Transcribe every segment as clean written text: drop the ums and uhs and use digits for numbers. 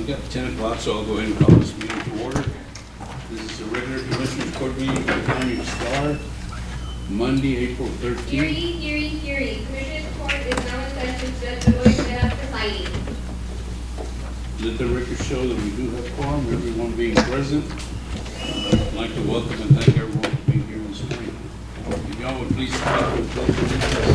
got 10 o'clock, so I'll go ahead and call this meeting to order. This is a regular Commissioners Court meeting for the County of Starr, Monday, April 13th. Hearing. Commissioners Court is now in session. Judge Bedoya Rivera presiding. Let the record show that we do have quorum, everyone being present. I'd like to welcome and thank everyone for being here this morning. If y'all would please stand for the pledge of allegiance.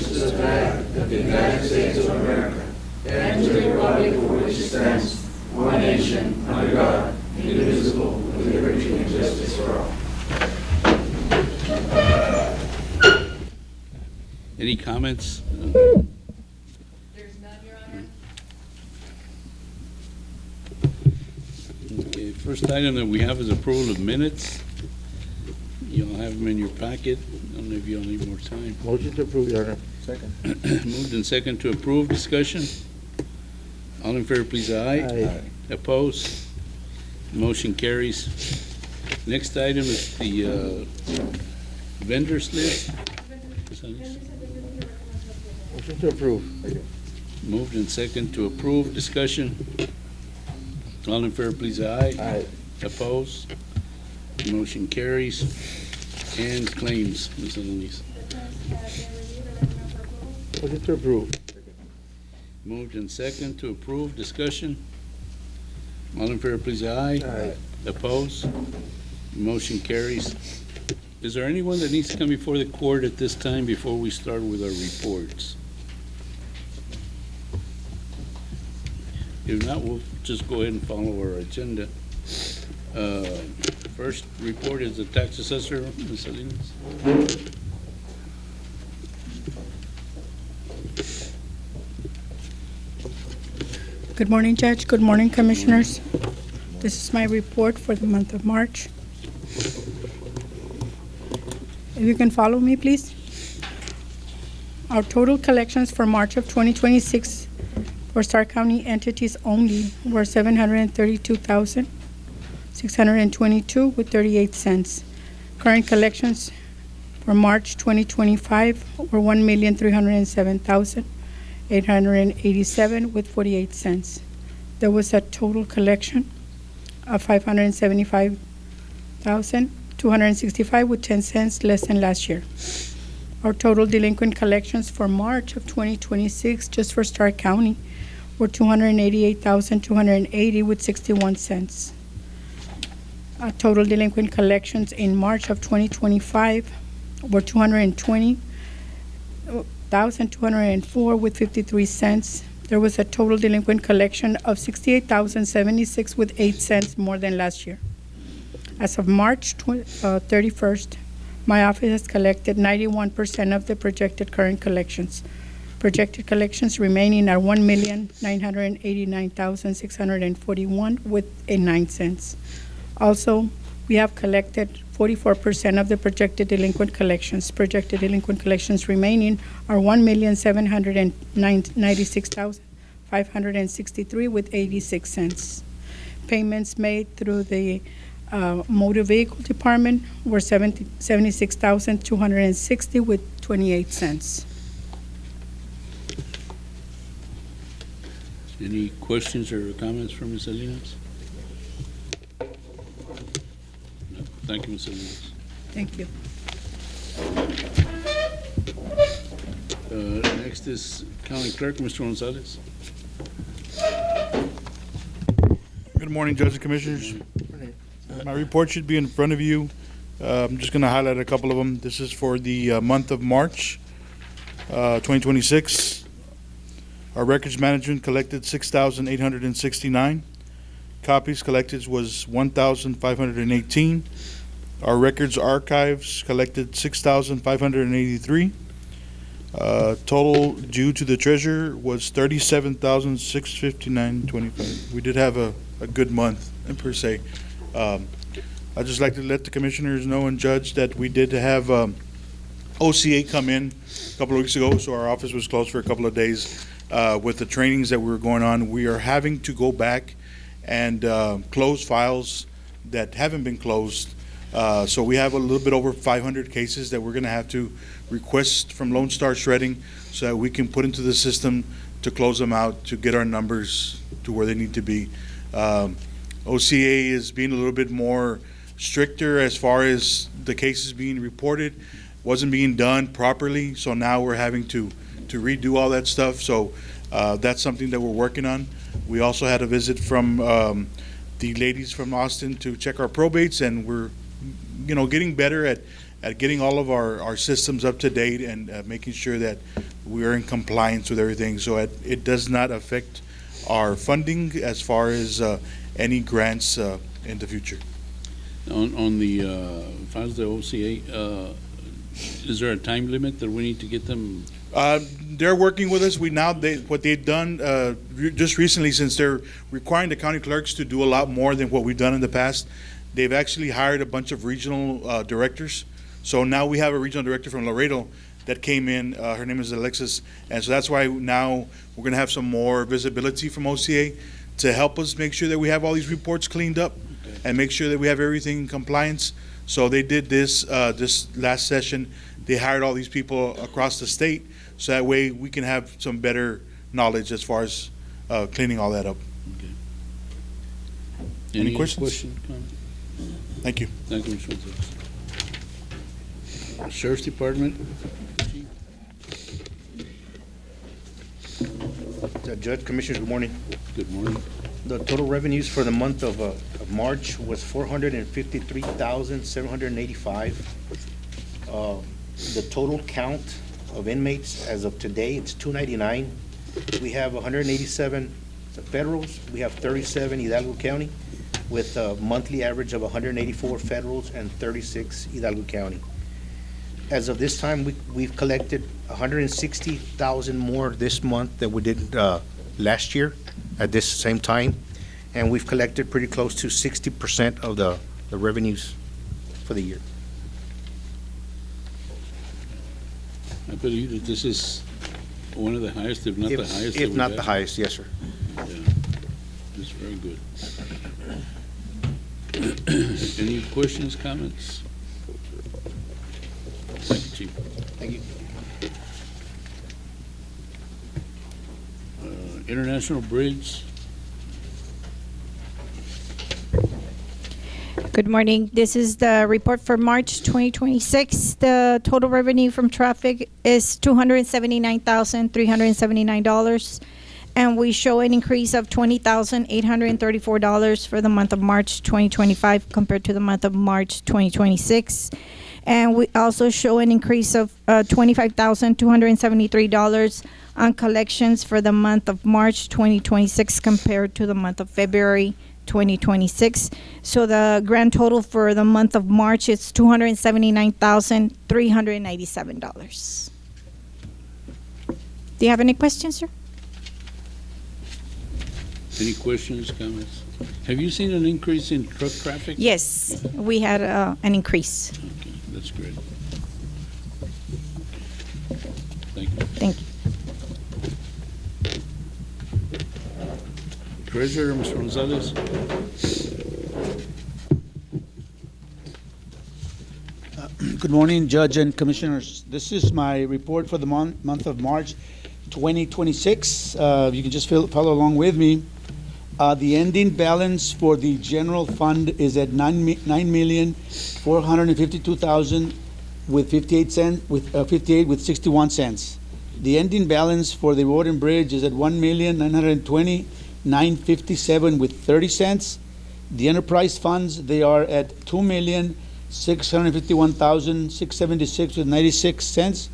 To the flag of the United States of America and to the republic for which it stands, one nation, under God, indivisible, with liberty and justice for all. Any comments? There's none, Your Honor. Okay, first item that we have is approval of minutes. You'll have them in your packet. I don't know if you'll need more time. Motion to approve, Your Honor. Second. Moved and second to approve. Discussion. All in favor, please, aye. Aye. Opposed? Motion carries. Next item is the vendors list. Motion to approve. Moved and second to approve. Discussion. All in favor, please, aye. Aye. Opposed? Motion carries. And claims, Ms. Alanis. Motion to approve. Moved and second to approve. Discussion. All in favor, please, aye. Aye. Opposed? Motion carries. Is there anyone that needs to come before the court at this time before we start with our reports? If not, we'll just go ahead and follow our agenda. First report is the tax assessor, Ms. Salinas. Good morning, Judge. Good morning, Commissioners. This is my report for the month of March. If you can follow me, please. Our total collections for March of 2026 for Starr County entities only were $732,622 with 38 cents. Current collections for March 2025 were $1,307,887 with 48 cents. There was a total collection of $575,265 with 10 cents less than last year. Our total delinquent collections for March of 2026 just for Starr County were $288,280 with 61 cents. Total delinquent collections in March of 2025 were $220,204 with 53 cents. There was a total delinquent collection of $68,076 with 8 cents more than last year. As of March 31st, my office has collected 91% of the projected current collections. Projected collections remaining are $1,989,641 with 9 cents. Also, we have collected 44% of the projected delinquent collections. Projected delinquent collections remaining are $1,796,563 with 86 cents. Payments made through the motor vehicle department were $76,260 with 28 cents. Any questions or comments from Ms. Salinas? No. Thank you, Ms. Salinas. Thank you. Next is County Clerk, Mr. Gonzalez. Good morning, Judge and Commissioners. My report should be in front of you. I'm just going to highlight a couple of them. This is for the month of March 2026. Our records management collected 6,869. Copies collected was 1,518. Our records archives collected 6,583. Total due to the treasurer was 37,659.25. We did have a good month per se. I'd just like to let the commissioners know and judge that we did have OCA come in a couple of weeks ago, so our office was closed for a couple of days with the trainings that we were going on. We are having to go back and close files that haven't been closed So we have a little bit over 500 cases that we're going to have to request from Lone Star Shredding so that we can put into the system to close them out, to get our numbers to where they need to be. OCA is being a little bit more stricter as far as the cases being reported. Wasn't being done properly, so now we're having to redo all that stuff. So that's something that we're working on. We also had a visit from the ladies from Austin to check our probates, and we're getting better at getting all of our systems up to date and making sure that we're in compliance with everything, so it does not affect our funding as far as any grants in the future. On the files, the OCA, is there a time limit that we need to get them? They're working with us. What they've done just recently, since they're requiring the county clerks to do a lot more than what we've done in the past, they've actually hired a bunch of regional directors. So now we have a regional director from Laredo that came in. Her name is Alexis, and so that's why now we're going to have some more visibility from OCA to help us make sure that we have all these reports cleaned up and make sure that we have everything in compliance. So they did this last session. They hired all these people across the state, so that way we can have some better knowledge as far as cleaning all that up. Okay. Any questions? Comments? Thank you. Thank you, Mr. Gonzalez. Sheriff's Department. Judge, Commissioners, good morning. Good morning. The total revenues for the month of March was $453,785. The total count of inmates as of today, it's 299. We have 187 federals. We have 37 Hidalgo County, with a monthly average of 184 federals and 36 Hidalgo County. As of this time, we've collected 160,000 more this month than we did last year at this same time, and we've collected pretty close to 60% of the revenues for the year. I believe that this is one of the highest, if not the highest. If not the highest, yes, sir. Yeah, it's very good. Any questions, comments? Thank you, Chief. Thank you. International Bridge. Good morning. This is the report for March 2026. The total revenue from traffic is $279,379, and we show an increase of $20,834 for the month of March 2025 compared to the month of March 2026. And we also show an increase of $25,273 on collections for the month of March 2026 compared to the month of February 2026. So the grand total for the month of March is $279,397. Do you have any questions, sir? Any questions, comments? Have you seen an increase in truck traffic? Yes, we had an increase. Okay, that's great. Thank you. Thank you. Treasurer, Mr. Gonzalez. Good morning, Judge and Commissioners. This is my report for the month of March 2026. You can just follow along with me. The ending balance for the general fund is at $9,452,000 with 58 cents, with 58 with 61 cents. The ending balance for the road and bridge is at $1,920,957 with 30 cents. The enterprise funds, they are at $2,651,676 with 96 cents.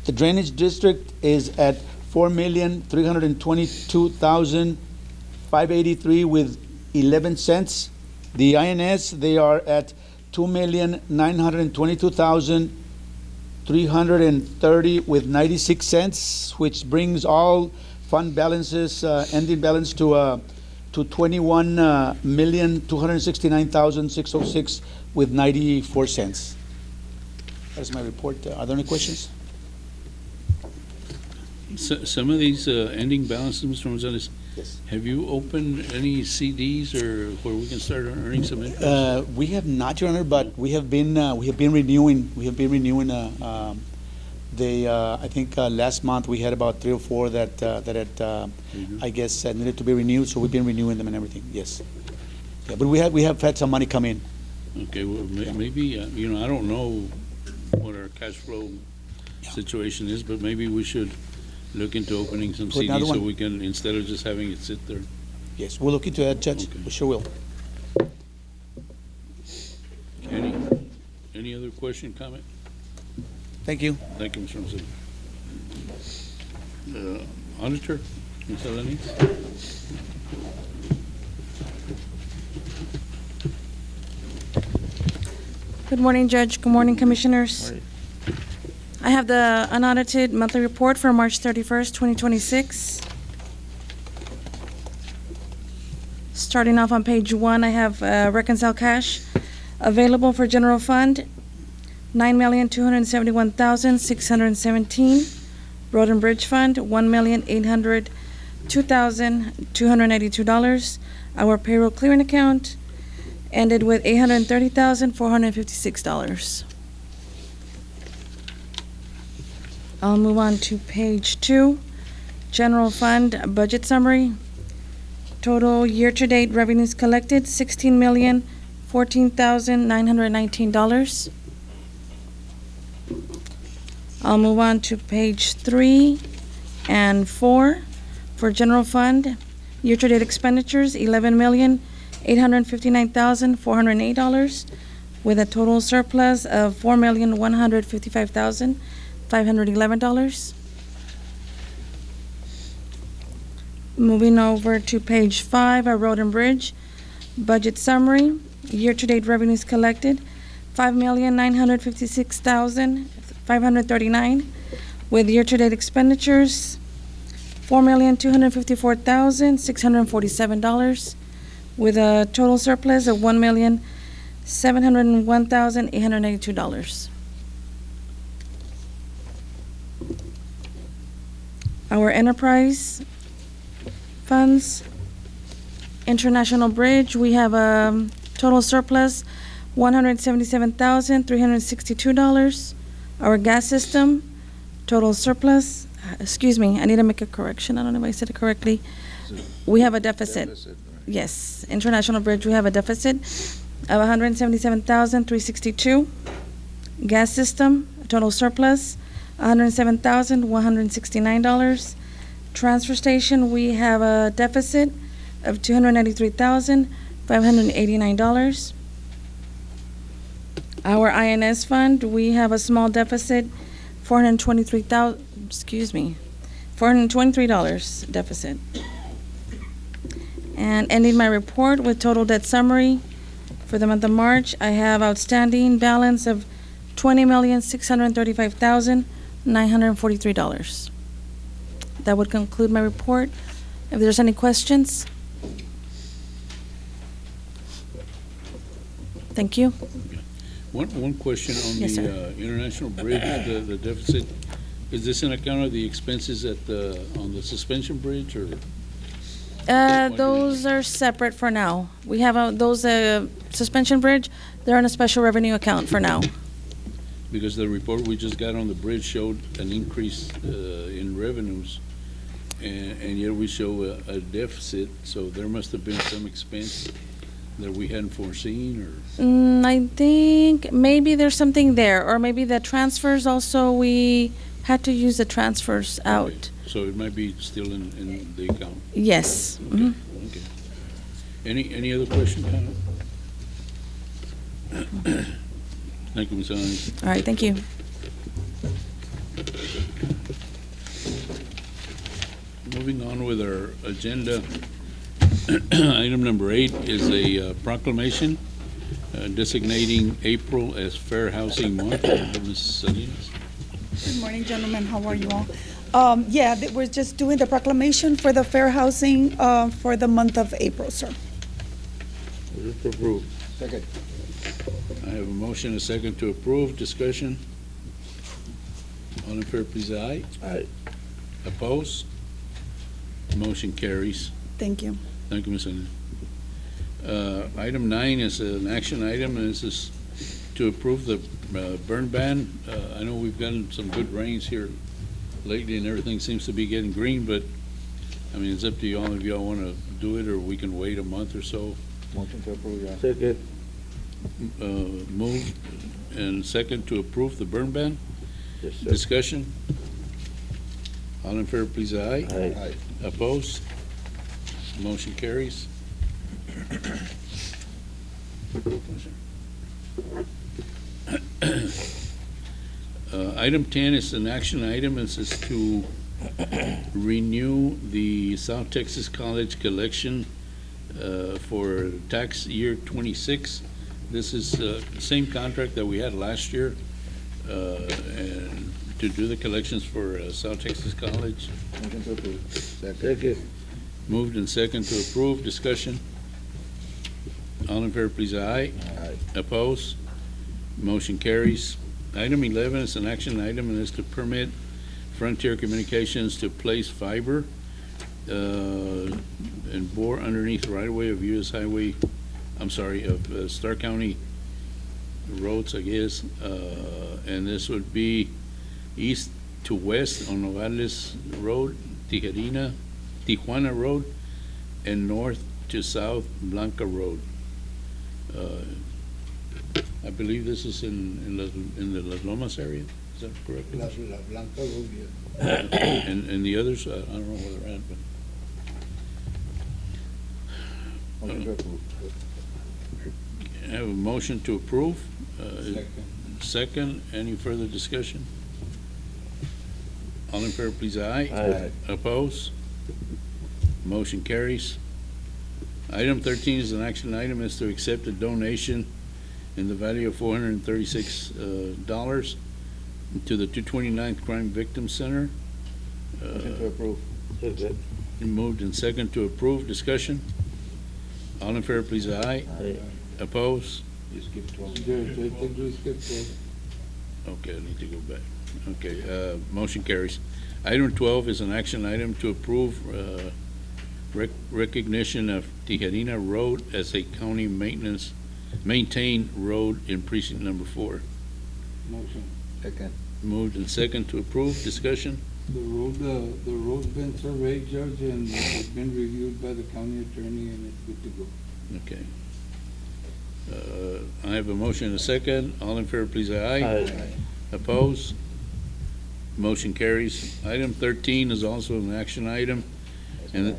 The drainage district is at $4,322,583 with 11 cents. The INS, they are at $2,922,330 with 96 cents, which brings all fund balances, ending balance to $21,269,606 with 94 cents. That's my report. Are there any questions? Some of these ending balances, Mr. Gonzalez, Yes. Have you opened any CDs or where we can start earning some interest? We have not, Your Honor, but we have been renewing, I think last month we had about 3 or 4 that had, I guess, needed to be renewed, so we've been renewing them and everything, yes. Yeah, but we have had some money come in. Okay, well, maybe, I don't know what our cash flow situation is, but maybe we should look into opening some Put another CDs so one. we can, instead of just having it sit there. Yes, we'll look into that, Judge, Okay. we sure will. Any other question, comment? Thank you. Thank you, Mr. Macedo. Auditor, Ms. Alanis? Good morning, Judge. Good morning, Commissioners. I have the unaudited monthly report for March 31st, 2026. Starting off on page 1, I have reconcile cash available for general fund, $9,271,617. Road and Bridge Fund, $1,802,282. Our payroll clearing account ended with $830,456. I'll move on to page 2, general fund budget summary. Total year-to-date revenues collected, $16,014,919. I'll move on to page 3 and 4 for general fund. Year-to-date expenditures, $11,859,408, with a total surplus of $4,155,511. Moving over to page 5, our road and bridge budget summary. Year-to-date revenues collected, $5,956,539, with year-to-date expenditures, $4,254,647, with a total surplus of $1,701,882. Our enterprise funds, International Bridge, we have a total surplus, $177,362. Our gas system, total surplus, excuse me, I need to make a correction. I don't know if I said it correctly. We have a deficit. Yes, International Bridge, we have a deficit of $177,362. Gas system, total surplus, $107,169. Transfer station, we have a deficit of $293,589. Our INS fund, we have a small deficit, $423 deficit. And ending my report with total debt summary for the month of March, I have outstanding balance of $20,635,943. That would conclude my report. If there's any questions. Thank you. One question on Yes, the sir. International Bridge, the deficit. Is this an account of the expenses on the suspension bridge, or? Those are separate for now. We have those suspension bridge, they're in a special revenue account for now. Because the report we just got on the bridge showed an increase in revenues, and yet we show a deficit, so there must have been some expense that we hadn't foreseen, or? I think maybe there's something there, or maybe the transfers also, we had to use the transfers out. Okay. So it might be still in the account? Yes. Okay. Okay. Any other question, comment? Thank you, Ms. Alanis. All right, thank you. Moving on with our agenda, item number 8 is a proclamation designating April as Fair Housing Month. Ms. Salinas. Good morning, gentlemen. How are you all? We're just doing the proclamation for the fair housing for the month of April, sir. Motion to approve. Second. I have a motion, a second to approve. Discussion. All in favor, please, aye. Aye. Opposed? Motion carries. Thank you. Thank you, Ms. Salinas. Item 9 is an action item, and this is to approve the burn ban. I know we've gotten some good rains here lately, and everything seems to be getting green, but, I mean, it's up to you all if y'all want to do it, or we can wait a month or so. Motion to approve, Your Honor. Second. Move and second to approve the burn ban. Yes, sir. Discussion? All in favor, please, aye. Aye. Opposed? Motion carries. Item 10 is an action item. This is to renew the South Texas College collection for tax year 26. This is the same contract that we had last year, and to do the collections for South Texas College. Motion to approve. Second. Moved and second to approve. Discussion? All in favor, please, aye. Aye. Opposed? Motion carries. Item 11 is an action item, and is to permit Frontier Communications to place fiber and bore underneath right-of-way of U.S. Highway, of Starr County roads, I guess. And this would be east to west on Nogales Road, Tijuana Road, and north to south Blanca Road. I believe this is in the Las Lomas area, is that correct? La Blanca Road, And the others, I don't know where they're at, but. Motion to approve. I have a motion to approve. Second. Second, any further discussion? All in favor, please, aye. Aye. Opposed? Motion carries. Item 13 is an action item, is to accept a donation in the value of $436 to the 229th Crime Victim Center. Motion to approve. Second. Moved and second to approve. Discussion? All in favor, please, aye. Aye. Opposed? You skip 12. Okay, I need to go back. Okay, motion carries. Item 12 is an action item to approve recognition of Tijerina Road as a county maintained road in precinct number 4. Motion. Second. Moved and second to approve. Discussion? The road's been surveyed, Judge, and it's been reviewed by the county attorney, and it's good to go. Okay. I have a motion and a second. All in favor, please, aye. Aye. Opposed? Motion carries. Item 13 is also an action item. And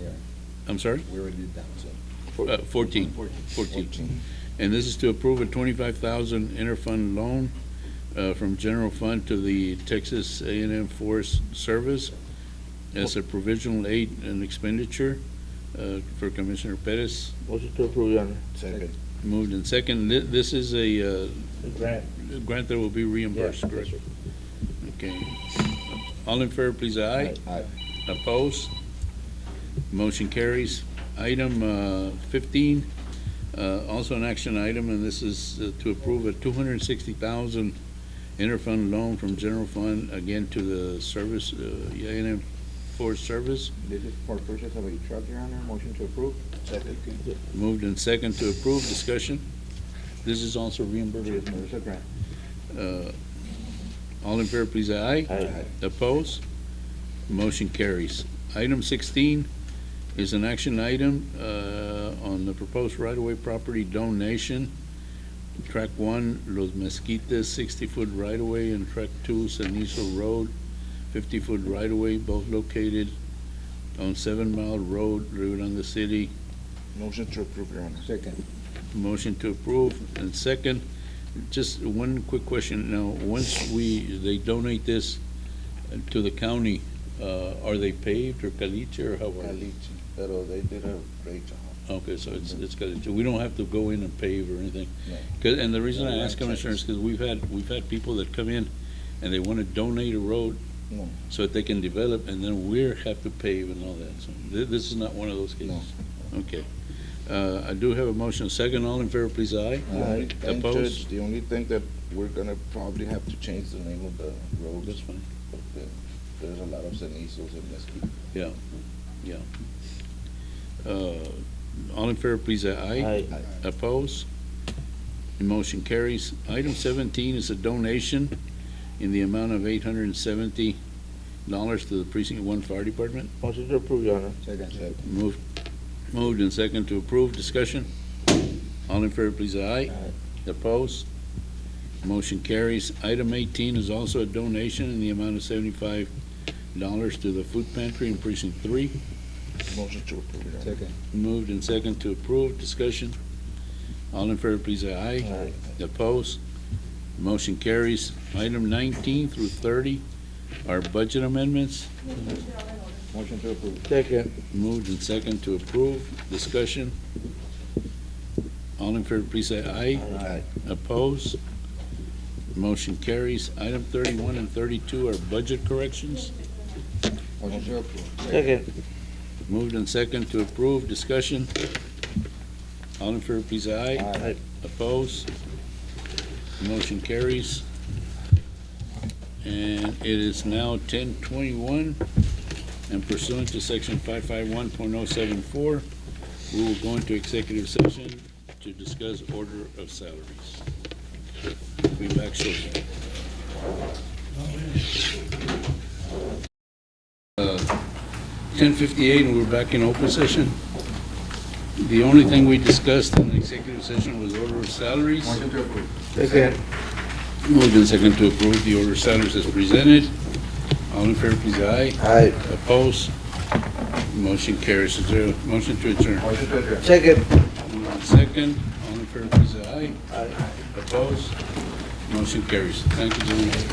I'm sorry? We already did that, so. 14. And this is to approve a $25,000 interfund loan from general fund to the Texas A&M Forest Service as a provisional aid and expenditure for Commissioner Perez. Motion to approve, Your Honor. Second. Moved and second. This is a Grant. grant that will be reimbursed, Yes, correct? sir. Okay. All in favor, please, aye. Aye. Opposed? Motion carries. Item 15, also an action item, and this is to approve a $260,000 interfund loan from general fund, again, to the service, A&M Forest Service. This is for purchase of a truck, Your Honor. Motion to approve. Second. Moved and second to approve. Discussion? This is also reimbursed. There's a grant. All in favor, please, aye. Aye. Opposed? Motion carries. Item 16 is an action item on the proposed right-of-way property donation. Track 1, Los Mezquites, 60-foot right-of-way, and Track 2, Cenizo Road, 50-foot right-of-way, both located on 7 Mile Road, Rio Grande City. Motion to approve, Your Honor. Second. Motion to approve, and second. Just one quick question. Now, once they donate this to the county, are they paved or caliche, or how are they? Pero they did a great job. Okay, so it's caliche. We don't have to go in and pave or anything. No. And the reason I No, ask, right, Commissioner, is because we've had people that come in and they want to donate a road No. so that they can develop, and then we have to pave and all that. So this is not one of those cases. Okay. I do have a motion. Second, all in favor, please, aye. Aye. And Opposed? Judge, the only thing that we're gonna probably have to change the name of the road. That's fine. There's a lot of cenizos in Mesquite. Yeah, yeah. All in favor, please say aye. Opposed? The motion carries. Item 17 is a donation in the amount of $870 to the Precinct 1 Fire Department. Motion to approve, Your Honor. Moved and second to approve. Discussion? All in favor, please say aye. Opposed? Motion carries. Item 18 is also a donation in the amount of $75 to the food pantry in Precinct 3. Motion to approve, Your Honor. Moved and second to approve. Discussion? All in favor, please say aye. Opposed? Motion carries. Item 19 through 30 are budget amendments. Motion to approve. Second. Moved and second to approve. Discussion? All in favor, please say aye. Opposed? Motion carries. Item 31 and 32 are budget corrections. Motion to approve. Second. Moved and second to approve. Discussion? All in favor, please say aye. Opposed? Motion carries. And it is now 10:21, and pursuant to section 551.074, we will go into executive session to discuss order of salaries. Be back shortly. 10:58, and we're back in open session. The only thing we discussed in the executive session was order of salaries. Motion to approve. Second. Moved and second to approve the order of salaries as presented. All in favor, please say aye. Opposed? Motion carries. Is there a motion to adjourn? Motion to adjourn. Second. Moved and second. All in favor, please say aye. Opposed? Motion carries. Thank you, gentlemen.